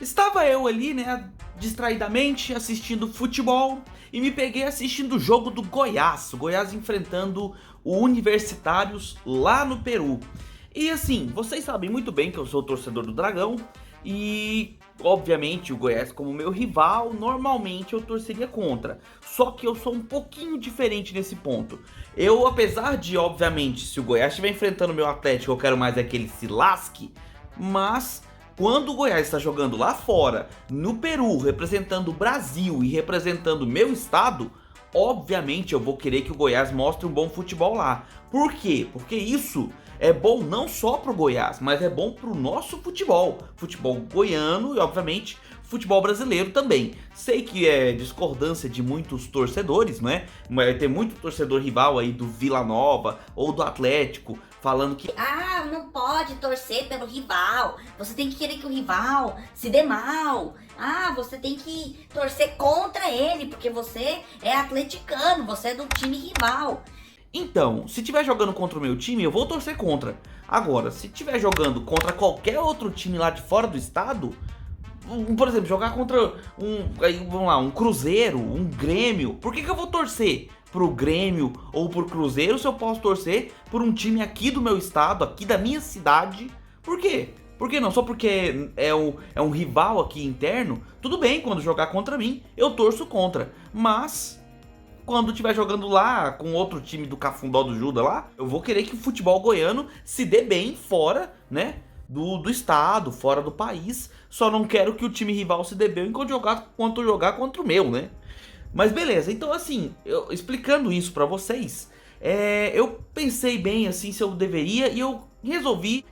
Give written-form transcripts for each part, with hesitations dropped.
Estava eu ali, né, distraidamente assistindo futebol e me peguei assistindo o jogo do Goiás. O Goiás enfrentando o Universitários lá no Peru. E assim, vocês sabem muito bem que eu sou torcedor do Dragão e, obviamente, o Goiás como meu rival, normalmente eu torceria contra. Só que eu sou um pouquinho diferente nesse ponto. Eu, apesar de, obviamente, se o Goiás estiver enfrentando o meu Atlético, eu quero mais é que ele se lasque, mas quando o Goiás está jogando lá fora, no Peru, representando o Brasil e representando o meu estado, obviamente eu vou querer que o Goiás mostre um bom futebol lá. Por quê? Porque isso é bom não só pro Goiás, mas é bom pro nosso futebol. Futebol goiano e, obviamente, futebol brasileiro também. Sei que é discordância de muitos torcedores, não é? Vai ter muito torcedor rival aí do Vila Nova ou do Atlético falando que não pode torcer pelo rival. Você tem que querer que o rival se dê mal. Você tem que torcer contra ele, porque você é atleticano, você é do time rival. então, se tiver jogando contra o meu time, eu vou torcer contra. Agora, se tiver jogando contra qualquer outro time lá de fora do estado, por exemplo, jogar contra vamos lá, um Cruzeiro, um Grêmio, por que eu vou torcer pro Grêmio ou pro Cruzeiro se eu posso torcer por um time aqui do meu estado, aqui da minha cidade? Por quê? Por que não? Só porque é um rival aqui interno? Tudo bem, quando jogar contra mim, eu torço contra. Mas quando estiver jogando lá com outro time do Cafundó do Juda lá, eu vou querer que o futebol goiano se dê bem fora, né, do estado, fora do país. Só não quero que o time rival se dê bem enquanto jogar contra o meu, né? Mas beleza, então assim, explicando isso pra vocês, eu pensei bem assim se eu deveria e eu resolvi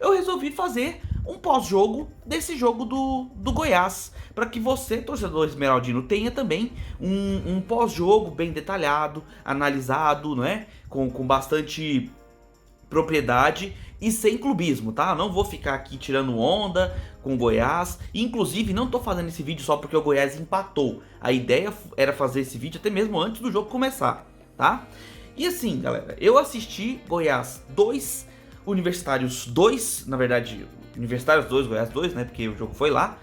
fazer um pós-jogo desse jogo do Goiás, para que você, torcedor esmeraldino, tenha também um pós-jogo bem detalhado, analisado, não é? Com bastante propriedade e sem clubismo, tá? Não vou ficar aqui tirando onda com o Goiás. Inclusive, não tô fazendo esse vídeo só porque o Goiás empatou. A ideia era fazer esse vídeo até mesmo antes do jogo começar, tá? E assim, galera, eu assisti Goiás 2, Universitários 2, na verdade, Universitários 2, Goiás 2, né? Porque o jogo foi lá.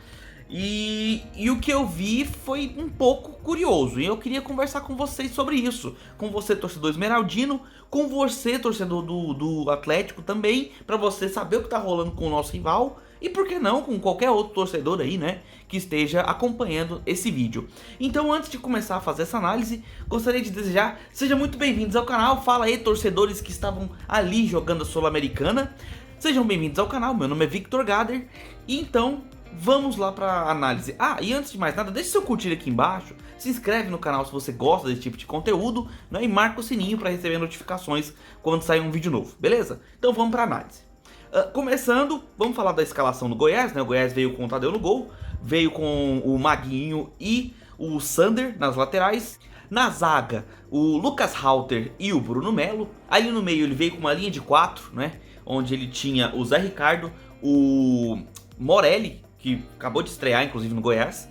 E o que eu vi foi um pouco curioso, e eu queria conversar com vocês sobre isso. Com você, torcedor esmeraldino, com você, torcedor do Atlético também, pra você saber o que tá rolando com o nosso rival. E por que não com qualquer outro torcedor aí, né, que esteja acompanhando esse vídeo. Então, antes de começar a fazer essa análise, gostaria de desejar, sejam muito bem-vindos ao canal. Fala aí, torcedores que estavam ali jogando a Sul-Americana. Sejam bem-vindos ao canal, meu nome é Victor Gader. E então, vamos lá para análise. E antes de mais nada, deixe seu curtir aqui embaixo, se inscreve no canal se você gosta desse tipo de conteúdo, né, e marca o sininho para receber notificações quando sair um vídeo novo, beleza? Então vamos para análise. Começando, vamos falar da escalação do Goiás, né? O Goiás veio com o Tadeu no gol, veio com o Maguinho e o Sander nas laterais. Na zaga, o Lucas Halter e o Bruno Melo. Ali no meio ele veio com uma linha de 4, né? Onde ele tinha o Zé Ricardo, o Morelli, que acabou de estrear inclusive no Goiás,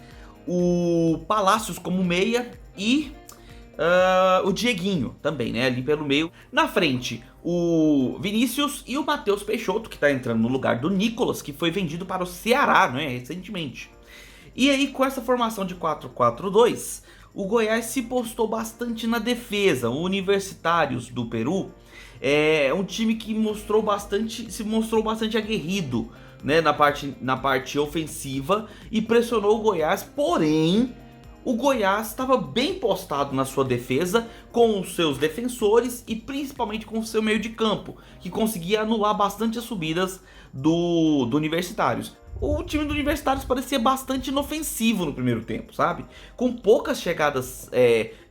o Palácios como meia e o Dieguinho também, né, ali pelo meio. Na frente, o Vinícius e o Matheus Peixoto, que tá entrando no lugar do Nicolas, que foi vendido para o Ceará, né, recentemente. E aí, com essa formação de 4-4-2, o Goiás se postou bastante na defesa. O Universitários do Peru é um time que se mostrou bastante aguerrido, né, na parte ofensiva, e pressionou o Goiás, porém o Goiás estava bem postado na sua defesa, com os seus defensores e principalmente com o seu meio de campo, que conseguia anular bastante as subidas do Universitários. O time do Universitários parecia bastante inofensivo no primeiro tempo, sabe? Com poucas chegadas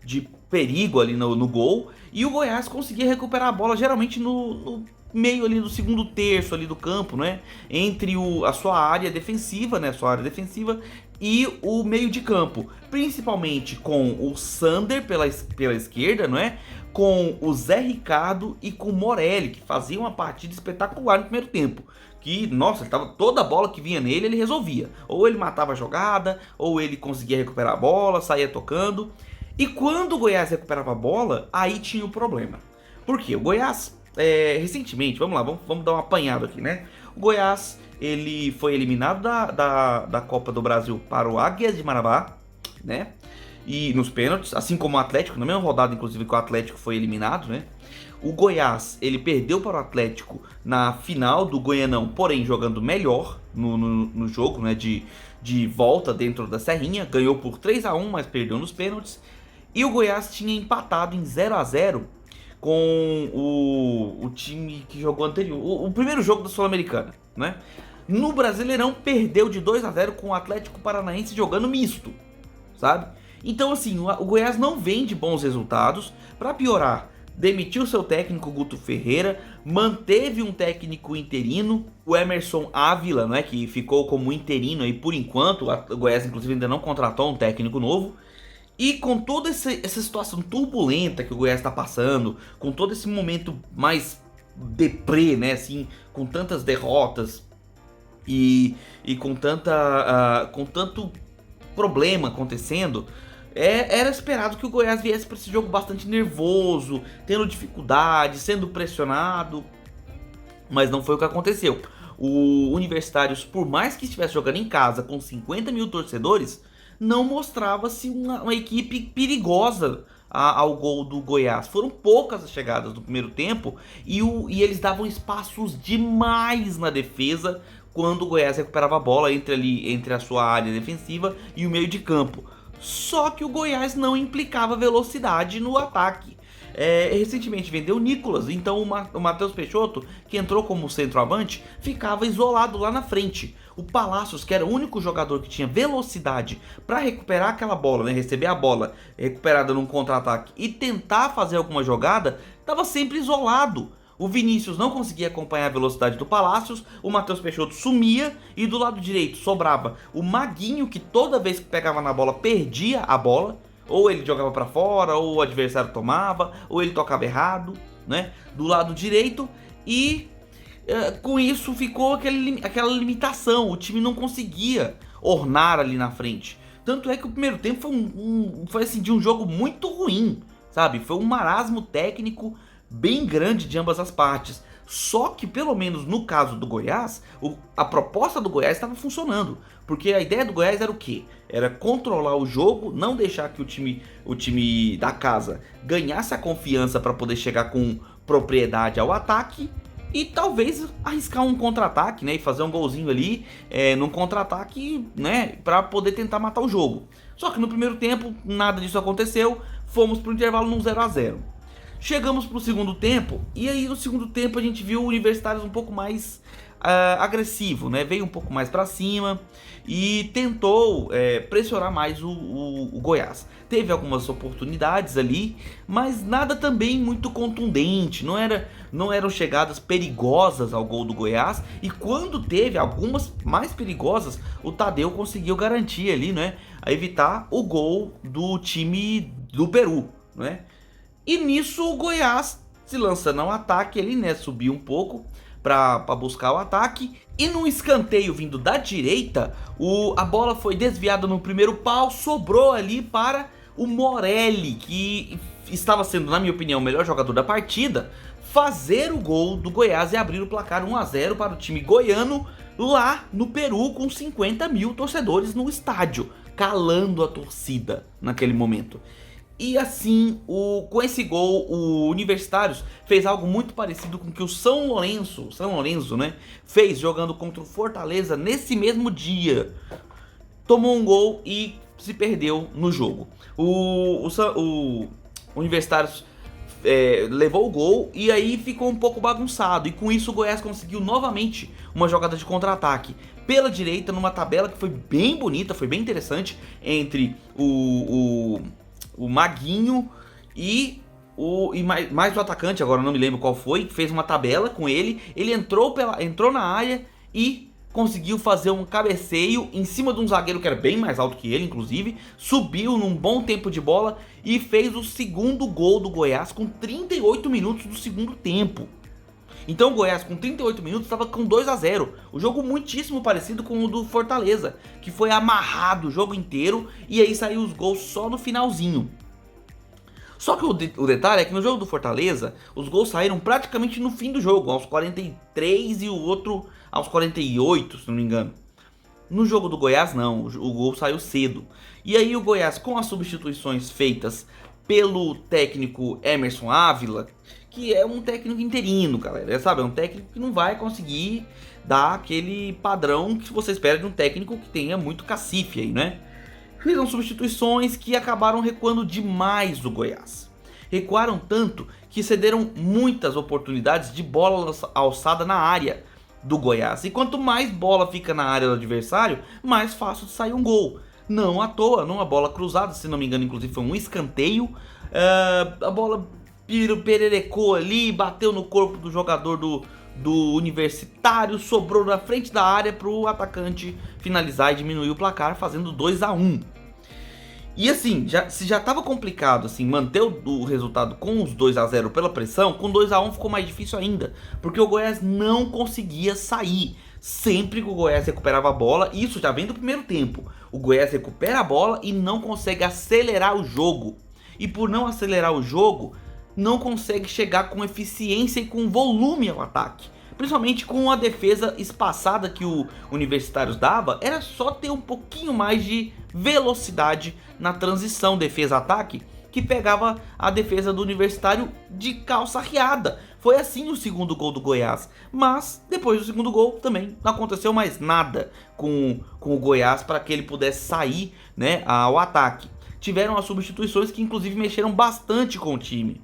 de perigo ali no gol, e o Goiás conseguia recuperar a bola geralmente no meio ali do segundo terço ali do campo, né? Entre a sua área defensiva, né? Sua área defensiva e o meio de campo, principalmente com o Sander pela esquerda, não é? Com o Zé Ricardo e com o Morelli, que fazia uma partida espetacular no primeiro tempo. Que, nossa, toda a bola que vinha nele, ele resolvia. Ou ele matava a jogada, ou ele conseguia recuperar a bola, saía tocando. E quando o Goiás recuperava a bola, aí tinha o problema. Por quê? O Goiás, recentemente, vamos lá, vamos dar um apanhado aqui, né? O Goiás ele foi eliminado da Copa do Brasil para o Águias de Marabá, né? E nos pênaltis, assim como o Atlético, na mesma rodada inclusive que o Atlético foi eliminado, né? O Goiás, ele perdeu para o Atlético na final do Goianão, porém jogando melhor no jogo, né? De volta dentro da Serrinha, ganhou por 3-1, mas perdeu nos pênaltis. E o Goiás tinha empatado em 0-0 com o time que jogou anterior, o primeiro jogo da Sul-Americana, né? No Brasileirão perdeu de 2-0 com o Atlético Paranaense jogando misto, sabe? Então assim, o Goiás não vem de bons resultados. Para piorar, demitiu seu técnico Guto Ferreira, manteve um técnico interino, o Emerson Ávila, né, que ficou como interino aí por enquanto. O Goiás inclusive ainda não contratou um técnico novo. E com toda essa situação turbulenta que o Goiás está passando, com todo esse momento mais deprê, né, assim, com tantas derrotas e com tanto problema acontecendo, era esperado que o Goiás viesse para esse jogo bastante nervoso, tendo dificuldade, sendo pressionado, mas não foi o que aconteceu. O Universitários, por mais que estivesse jogando em casa com 50 mil torcedores, não mostrava-se uma equipe perigosa ao gol do Goiás. Foram poucas as chegadas no primeiro tempo e eles davam espaços demais na defesa quando o Goiás recuperava a bola entre a sua área defensiva e o meio de campo. Só que o Goiás não implicava velocidade no ataque. Recentemente vendeu o Nicolas, então o Matheus Peixoto, que entrou como centroavante, ficava isolado lá na frente. O Palácios, que era o único jogador que tinha velocidade para recuperar aquela bola, né, receber a bola recuperada num contra-ataque e tentar fazer alguma jogada, estava sempre isolado. O Vinícius não conseguia acompanhar a velocidade do Palácios, o Matheus Peixoto sumia e do lado direito sobrava o Maguinho, que toda vez que pegava na bola perdia a bola. Ou ele jogava para fora, ou o adversário tomava, ou ele tocava errado, né? Do lado direito. E com isso ficou aquela limitação. O time não conseguia ornar ali na frente. Tanto é que o primeiro tempo foi assim, de um jogo muito ruim, sabe? Foi um marasmo técnico bem grande de ambas as partes. Só que, pelo menos no caso do Goiás, a proposta do Goiás estava funcionando. Porque a ideia do Goiás era o quê? Era controlar o jogo, não deixar que o time da casa ganhasse a confiança para poder chegar com propriedade ao ataque. E talvez arriscar um contra-ataque, né? E fazer um golzinho ali num contra-ataque, né? Para poder tentar matar o jogo. Só que no primeiro tempo, nada disso aconteceu. Fomos para o intervalo num 0-0. Chegamos pro segundo tempo, e aí no segundo tempo a gente viu o Universitários um pouco mais agressivo, né? Veio um pouco mais para cima e tentou pressionar mais o Goiás. Teve algumas oportunidades ali, mas nada também muito contundente, não eram chegadas perigosas ao gol do Goiás. E quando teve algumas mais perigosas, o Tadeu conseguiu garantir ali, né? A evitar o gol do time do Peru, né? E nisso o Goiás se lança no ataque, ele, né, subiu um pouco para buscar o ataque. E num escanteio vindo da direita, a bola foi desviada no primeiro pau, sobrou ali para o Morelli, que estava sendo, na minha opinião, o melhor jogador da partida, fazer o gol do Goiás e abrir o placar 1-0 para o time goiano lá no Peru, com 50 mil torcedores no estádio, calando a torcida naquele momento. E assim, com esse gol, o Universitários fez algo muito parecido com o que o São Lourenço, né, fez jogando contra o Fortaleza nesse mesmo dia. Tomou um gol e se perdeu no jogo. O Universitários levou o gol e aí ficou um pouco bagunçado. E com isso o Goiás conseguiu novamente uma jogada de contra-ataque pela direita, numa tabela que foi bem bonita, foi bem interessante, entre o Maguinho e mais o atacante, agora não me lembro qual foi, que fez uma tabela com ele. Ele entrou na área e conseguiu fazer um cabeceio em cima de um zagueiro que era bem mais alto que ele, inclusive. Subiu num bom tempo de bola e fez o segundo gol do Goiás com 38 minutos do segundo tempo. Então o Goiás com 38 minutos estava com 2-0. O jogo muitíssimo parecido com o do Fortaleza, que foi amarrado o jogo inteiro e aí saiu os gols só no finalzinho. Só que o detalhe é que no jogo do Fortaleza, os gols saíram praticamente no fim do jogo, aos 43 e o outro aos 48, se não me engano. No jogo do Goiás não, o gol saiu cedo. E aí o Goiás, com as substituições feitas pelo técnico Emerson Ávila, que é um técnico interino, galera, sabe? É um técnico que não vai conseguir dar aquele padrão que você espera de um técnico que tenha muito cacife aí, né? Fizeram substituições que acabaram recuando demais o Goiás. Recuaram tanto que cederam muitas oportunidades de bola alçada na área do Goiás. E quanto mais bola fica na área do adversário, mais fácil de sair um gol. Não à toa, numa bola cruzada, se não me engano, inclusive foi um escanteio. A bola pererecou ali, bateu no corpo do jogador do Universitário, sobrou na frente da área para o atacante finalizar e diminuir o placar, fazendo 2-1. E assim, se já estava complicado assim, manter o resultado com os 2-0 pela pressão, com 2-1 ficou mais difícil ainda, porque o Goiás não conseguia sair. Sempre que o Goiás recuperava a bola, isso já vem do primeiro tempo, o Goiás recupera a bola e não consegue acelerar o jogo. E por não acelerar o jogo, não consegue chegar com eficiência e com volume ao ataque. Principalmente com a defesa espaçada que o Universitários dava, era só ter um pouquinho mais de velocidade na transição defesa-ataque, que pegava a defesa do Universitário de calça arriada. Foi assim o segundo gol do Goiás, mas depois do segundo gol também não aconteceu mais nada com o Goiás para que ele pudesse sair, né, ao ataque. Tiveram as substituições que inclusive mexeram bastante com o time.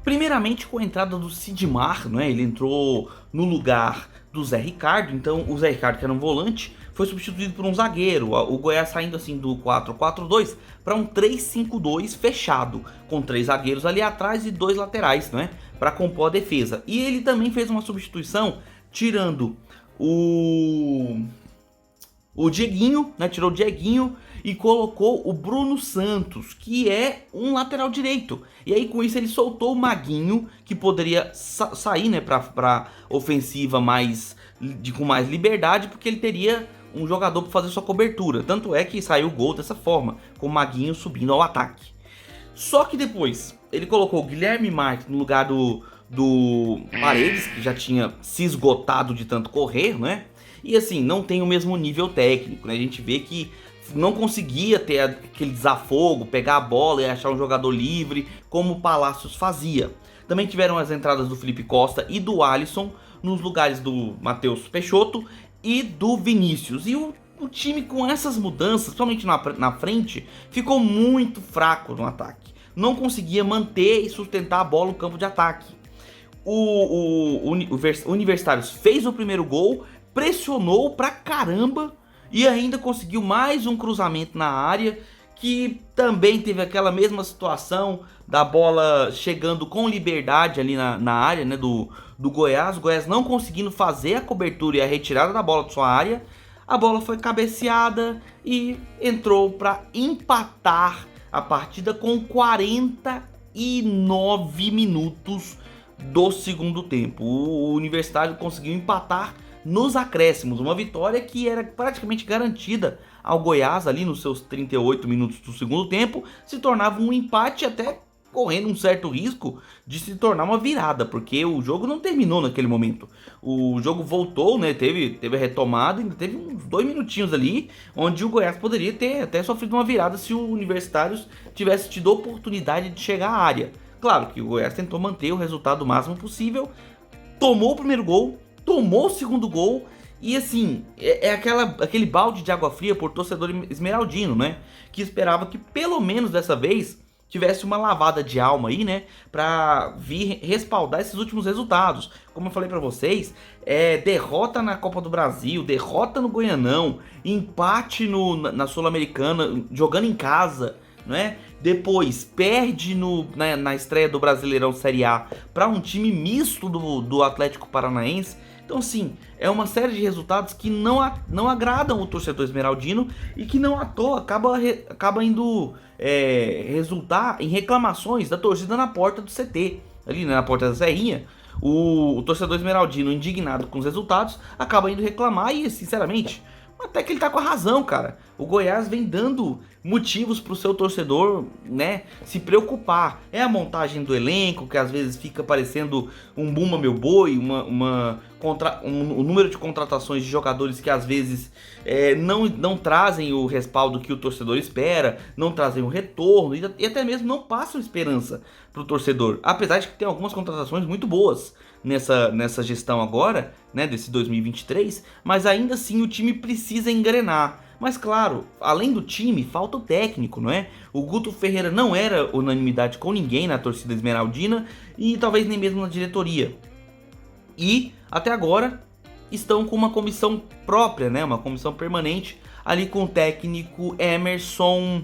Primeiramente com a entrada do Sidmar, né? Ele entrou no lugar do Zé Ricardo, então o Zé Ricardo, que era um volante, foi substituído por um zagueiro. O Goiás saindo assim do 4-4-2 para um 3-5-2 fechado, com 3 zagueiros ali atrás e 2 laterais, né? Para compor a defesa. E ele também fez uma substituição tirando o Dieguinho, né? Tirou o Dieguinho e colocou o Bruno Santos, que é um lateral direito. E aí com isso ele soltou o Maguinho, que poderia sair, né, para ofensiva com mais liberdade, porque ele teria um jogador para fazer sua cobertura. Tanto é que saiu o gol dessa forma, com o Maguinho subindo ao ataque. Só que depois ele colocou o Guilherme Marques no lugar do Paredes, que já tinha se esgotado de tanto correr, né? E assim, não tem o mesmo nível técnico, né? A gente vê que não conseguia ter aquele desafogo, pegar a bola e achar um jogador livre, como o Palácios fazia. Também tiveram as entradas do Felipe Costa e do Alisson nos lugares do Matheus Peixoto e do Vinícius. E o time com essas mudanças, principalmente na frente, ficou muito fraco no ataque. Não conseguia manter e sustentar a bola no campo de ataque. O Universitários fez o primeiro gol, pressionou pra caramba e ainda conseguiu mais um cruzamento na área, que também teve aquela mesma situação da bola chegando com liberdade ali na área, né, do Goiás. O Goiás não conseguindo fazer a cobertura e a retirada da bola de sua área. A bola foi cabeceada e entrou para empatar a partida com 49 minutos do segundo tempo. O Universitário conseguiu empatar nos acréscimos, uma vitória que era praticamente garantida ao Goiás ali nos seus 38 minutos do segundo tempo. Se tornava um empate, até correndo um certo risco de se tornar uma virada, porque o jogo não terminou naquele momento. O jogo voltou, né? Teve a retomada, ainda teve uns 2 minutinhos ali, onde o Goiás poderia ter até sofrido uma virada se o Universitários tivesse tido a oportunidade de chegar à área. Claro que o Goiás tentou manter o resultado o máximo possível, tomou o primeiro gol, tomou o segundo gol, e assim, aquele balde de água fria por torcedor esmeraldino, né? Que esperava que pelo menos dessa vez tivesse uma lavada de alma aí, né? Pra vir respaldar esses últimos resultados. Como eu falei pra vocês, derrota na Copa do Brasil, derrota no Goianão, empate na Sul-Americana, jogando em casa, né? Depois perde na estreia do Brasileirão Série A para um time misto do Atlético Paranaense. Então assim, é uma série de resultados que não agradam o torcedor esmeraldino e que não à toa acaba indo resultar em reclamações da torcida na porta do CT, ali, né, na porta da Serrinha. O torcedor esmeraldino, indignado com os resultados, acaba indo reclamar e, sinceramente, Até que ele tá com a razão, cara. O Goiás vem dando motivos pro seu torcedor, né, se preocupar. É a montagem do elenco, que às vezes fica parecendo um Bumba Meu Boi, um número de contratações de jogadores que às vezes não trazem o respaldo que o torcedor espera, não trazem o retorno e até mesmo não passam esperança pro torcedor. Apesar de que tem algumas contratações muito boas nessa gestão agora, né, desse 2023, mas ainda assim o time precisa engrenar. Mas claro, além do time, falta o técnico, não é? O Guto Ferreira não era unanimidade com ninguém na torcida esmeraldina e talvez nem mesmo na diretoria. E até agora estão com uma comissão própria, né? Uma comissão permanente ali com o técnico Emerson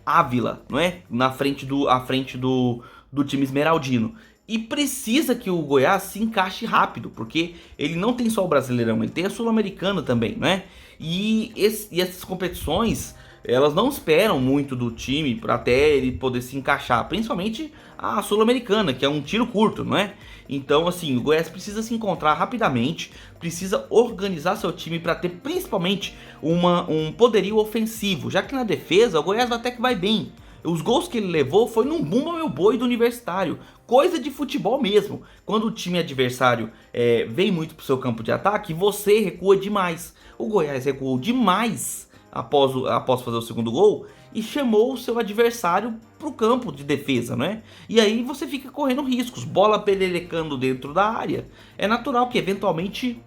Ávila, não é? À frente do time esmeraldino. E precisa que o Goiás se encaixe rápido, porque ele não tem só o Brasileirão, ele tem a Sul-Americana também, né? E essas competições, elas não esperam muito do time para até ele poder se encaixar, principalmente a Sul-Americana, que é um tiro curto, não é? Então, assim, o Goiás precisa se encontrar rapidamente, precisa organizar seu time para ter principalmente um poderio ofensivo, já que na defesa o Goiás até que vai bem. Os gols que ele levou foi num Bumba Meu Boi do Universitário. Coisa de futebol mesmo. Quando o time adversário vem muito pro seu campo de ataque, você recua demais. O Goiás recuou demais após fazer o segundo gol e chamou o seu adversário pro campo de defesa, né? E aí você fica correndo riscos. Bola pererecando dentro da área. É natural que eventualmente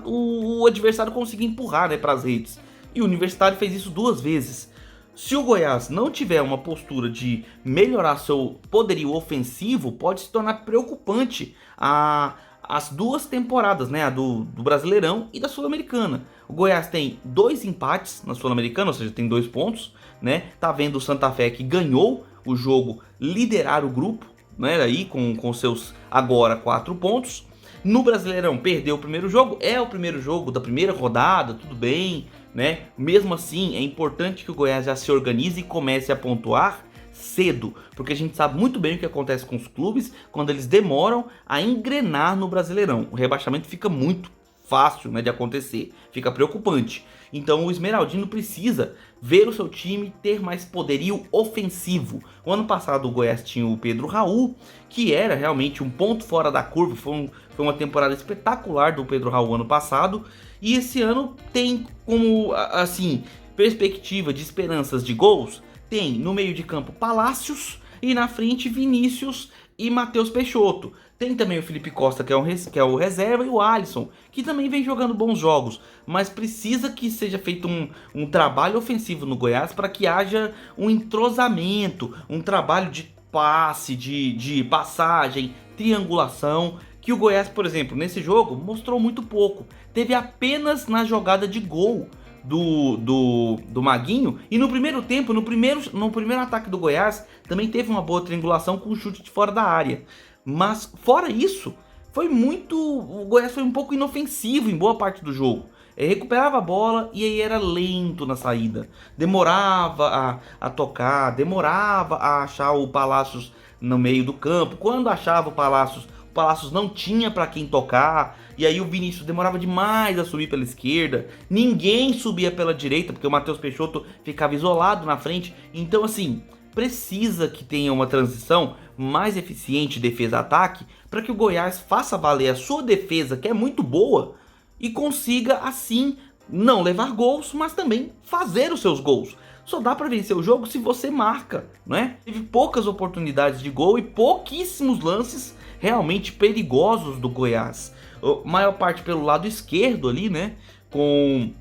o adversário consiga empurrar, né, pras redes. E o Universitário fez isso 2 vezes. Se o Goiás não tiver uma postura de melhorar seu poderio ofensivo, pode se tornar preocupante as 2 temporadas, né? A do Brasileirão e da Sul-Americana. O Goiás tem 2 empates na Sul-Americana, ou seja, tem 2 pontos, né? Tá vendo o Santa Fé que ganhou o jogo liderar o grupo, né? Aí com seus agora 4 pontos. No Brasileirão perdeu o primeiro jogo, é o primeiro jogo da primeira rodada, tudo bem, né? Mesmo assim, é importante que o Goiás já se organize e comece a pontuar cedo, porque a gente sabe muito bem o que acontece com os clubes quando eles demoram a engrenar no Brasileirão. O rebaixamento fica muito fácil, né, de acontecer, fica preocupante. Então o Esmeraldino precisa ver o seu time ter mais poderio ofensivo. O ano passado o Goiás tinha o Pedro Raul, que era realmente um ponto fora da curva, foi uma temporada espetacular do Pedro Raul ano passado, e esse ano tem como, assim, perspectiva de esperanças de gols, tem no meio de campo Palácios e na frente Vinícius e Matheus Peixoto. Tem também o Felipe Costa, que é o reserva, e o Alisson, que também vem jogando bons jogos. Mas precisa que seja feito um trabalho ofensivo no Goiás para que haja um entrosamento, um trabalho de passe, de passagem, triangulação, que o Goiás, por exemplo, nesse jogo mostrou muito pouco. Teve apenas na jogada de gol do Maguinho, e no primeiro tempo, no primeiro ataque do Goiás, também teve uma boa triangulação com um chute de fora da área. Mas fora isso, o Goiás foi um pouco inofensivo em boa parte do jogo. Recuperava a bola e aí era lento na saída, demorava a tocar, demorava a achar o Palácios no meio do campo. Quando achava o Palácios não tinha para quem tocar, e aí o Vinícius demorava demais a subir pela esquerda, ninguém subia pela direita, porque o Matheus Peixoto ficava isolado na frente. Então, assim, precisa que tenha uma transição mais eficiente defesa-ataque, para que o Goiás faça valer a sua defesa, que é muito boa, e consiga, assim, não levar gols, mas também fazer os seus gols. Só dá para vencer o jogo se você marca, não é? Teve poucas oportunidades de gol e pouquíssimos lances realmente perigosos do Goiás. A maior parte pelo lado esquerdo ali, né? Com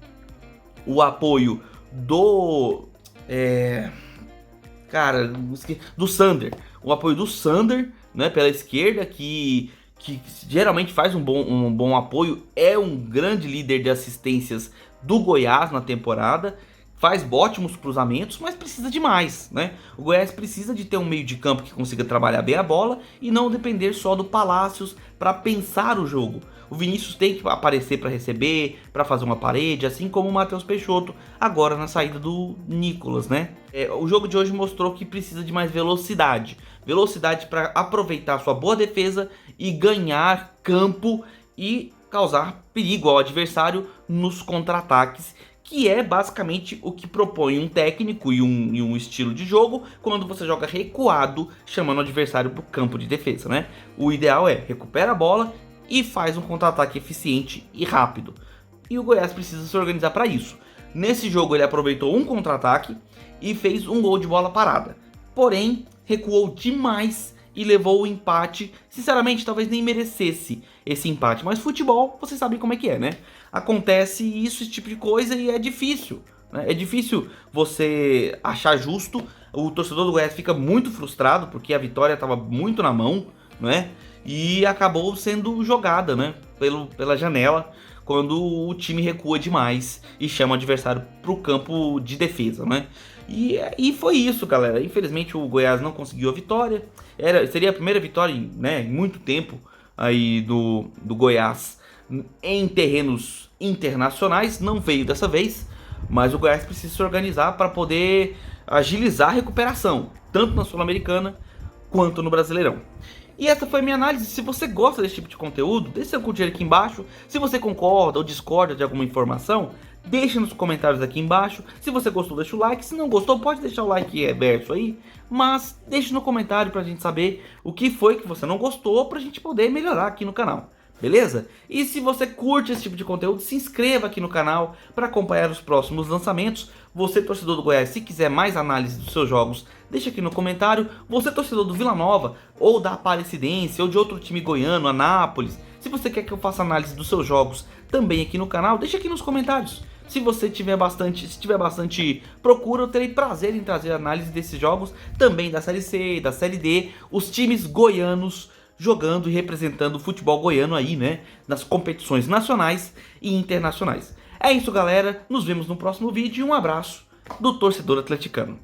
o apoio do Sander. O apoio do Sander, né? Pela esquerda, que geralmente faz um bom apoio. É um grande líder de assistências do Goiás na temporada. Faz ótimos cruzamentos, mas precisa de mais, né? O Goiás precisa de ter um meio de campo que consiga trabalhar bem a bola e não depender só do Palácios para pensar o jogo. O Vinícius tem que aparecer para receber, para fazer uma parede, assim como o Matheus Peixoto agora na saída do Nicolas, né? O jogo de hoje mostrou que precisa de mais velocidade. Velocidade para aproveitar sua boa defesa e ganhar campo e causar perigo ao adversário nos contra-ataques, que é basicamente o que propõe um técnico e um estilo de jogo quando você joga recuado, chamando o adversário para o campo de defesa, né? O ideal é recupera a bola e faz um contra-ataque eficiente e rápido. E o Goiás precisa se organizar para isso. Nesse jogo ele aproveitou um contra-ataque e fez um gol de bola parada. Porém, recuou demais e levou o empate. Sinceramente, talvez nem merecesse esse empate. Mas futebol, vocês sabem como é que é, né? Acontece isso, esse tipo de coisa e é difícil. Né? É difícil você achar justo. O torcedor do Goiás fica muito frustrado porque a vitória estava muito na mão, né? E acabou sendo jogada, né? Pela janela, quando o time recua demais e chama o adversário para o campo de defesa, né? E foi isso, galera. Infelizmente o Goiás não conseguiu a vitória. Seria a primeira vitória, né, em muito tempo aí do Goiás em terrenos internacionais. Não veio dessa vez, mas o Goiás precisa se organizar para poder agilizar a recuperação, tanto na Sul-Americana quanto no Brasileirão. E essa foi a minha análise. Se você gosta desse tipo de conteúdo, deixa seu curtir aqui embaixo. Se você concorda ou discorda de alguma informação, deixa nos comentários aqui embaixo. Se você gostou, deixa o like. Se não gostou, pode deixar o like reverso aí. Mas deixa no comentário pra gente saber o que foi que você não gostou, pra gente poder melhorar aqui no canal. Beleza? E se você curte esse tipo de conteúdo, se inscreva aqui no canal para acompanhar os próximos lançamentos. Você, torcedor do Goiás, se quiser mais análise dos seus jogos, deixa aqui no comentário. Você, torcedor do Vila Nova, ou da Aparecidense, ou de outro time goiano, Anápolis, se você quer que eu faça análise dos seus jogos também aqui no canal, deixa aqui nos comentários. Se você tiver bastante procura, eu terei prazer em trazer análise desses jogos, também da Série C, da Série D, os times goianos jogando e representando o futebol goiano aí, né, nas competições nacionais e internacionais. É isso, galera, nos vemos no próximo vídeo e um abraço do torcedor atleticano.